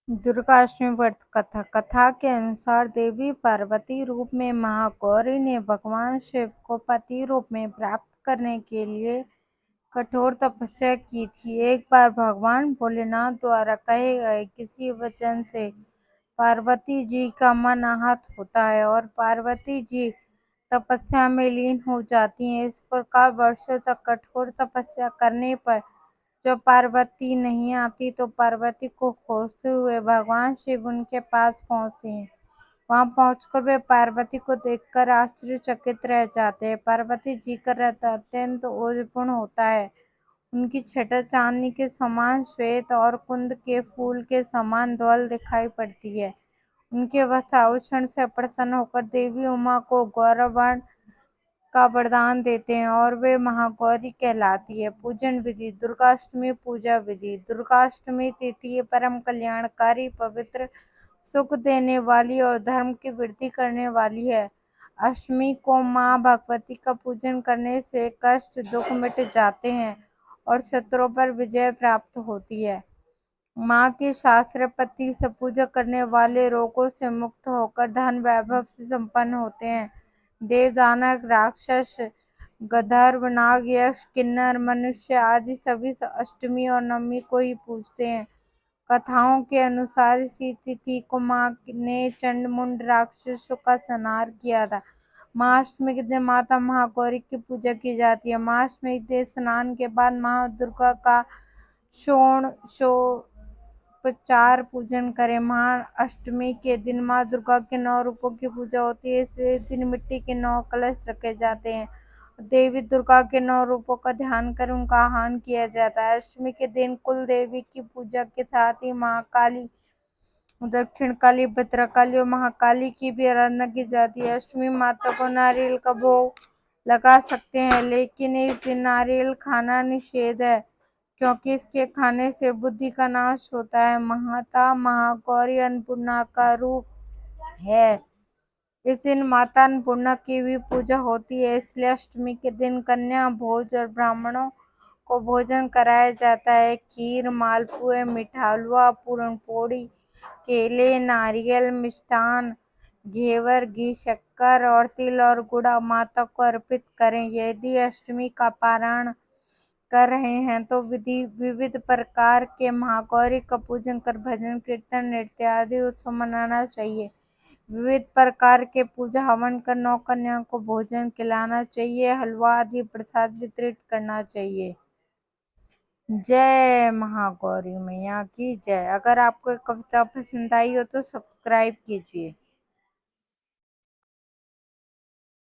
दुर्गाष्टमी व्रत कथा। कथा के अनुसार देवी पार्वती रूप में महागौरी ने भगवान शिव को पति रूप में प्राप्त करने के लिए कठोर तपस्या की थी। एक बार भगवान भोलेनाथ द्वारा कहे गए किसी वचन से पार्वती जी का मन आहत होता है और पार्वती जी तपस्या में लीन हो जाती हैं। इस प्रकार वर्षों तक कठोर तपस्या करने पर जब पार्वती नहीं आती तो पार्वती को खोजते हुए भगवान शिव उनके पास पहुंचते हैं। वहां पहुंचकर वे पार्वती को देखकर आश्चर्यचकित रह जाते हैं। पार्वती जी का रथ अत्यंत ओजपूर्ण होता है। उनकी छटा चांदी के समान श्वेत और कुंद के फूल के समान धवल दिखाई पड़ती है। उनके वस्त्राभूषण से प्रसन्न होकर देवी उमा को गौरवर्ण का वरदान देते हैं और वे महागौरी कहलाती है। पूजन विधि। दुर्गाष्टमी पूजा विधि। दुर्गाष्टमी तिथि परम कल्याणकारी, पवित्र, सुख देने वाली और धर्म की वृद्धि करने वाली है। अष्टमी को माँ भगवती का पूजन करने से कष्ट दुख मिट जाते हैं और शत्रुओं पर विजय प्राप्त होती है। माँ की शास्त्रपति से पूजा करने वाले रोगों से मुक्त होकर धन वैभव से संपन्न होते हैं। देव, दानव, राक्षस, गंधर्व, नाग, यक्ष, किन्नर, मनुष्य आदि सभी अष्टमी और नवमी को ही पूजते हैं। कथाओं के अनुसार इसी तिथि को माँ ने चंड मुंड राक्षसों का संहार किया था। महाअष्टमी के दिन माता महागौरी की पूजा की जाती है। महाअष्टमी के दिन स्नान के बाद माँ दुर्गा का षोडशोपचार पूजन करें। महाअष्टमी के दिन माँ दुर्गा के 9 रूपों की पूजा होती है, इसलिए इस दिन मिट्टी के 9 कलश रखे जाते हैं। देवी दुर्गा के 9 रूपों का ध्यान कर उनका आह्वान किया जाता है। अष्टमी के दिन कुल देवी की पूजा के साथ ही महाकाली, दक्षिण काली, भद्रकाली और महाकाली की भी आराधना की जाती है। अष्टमी माता को नारियल का भोग लगा सकते हैं, लेकिन इस दिन नारियल खाना निषेध है क्योंकि इसके खाने से बुद्धि का नाश होता है। माता महागौरी अन्नपूर्णा का रूप है। इस दिन माता अन्नपूर्णा की भी पूजा होती है, इसलिए अष्टमी के दिन कन्या भोज और ब्राह्मणों को भोजन कराया जाता है। खीर, मालपुए, मीठा हलवा, पूरण पोड़ी, केले, नारियल, मिष्टान, घेवर, घी, शक्कर और तिल और गुड़ माता को अर्पित करें। यदि अष्टमी का पारण कर रहे हैं तो विविध प्रकार के महागौरी का पूजन कर भजन, कीर्तन, नृत्य आदि उत्सव मनाना चाहिए। विविध प्रकार के पूजा हवन कर 9 कन्याओं को भोजन खिलाना चाहिए। हलवा आदि प्रसाद वितरित करना चाहिए। जय महागौरी मैया की जय। अगर आपको कविता पसंद आई हो तो सब्सक्राइब कीजिए।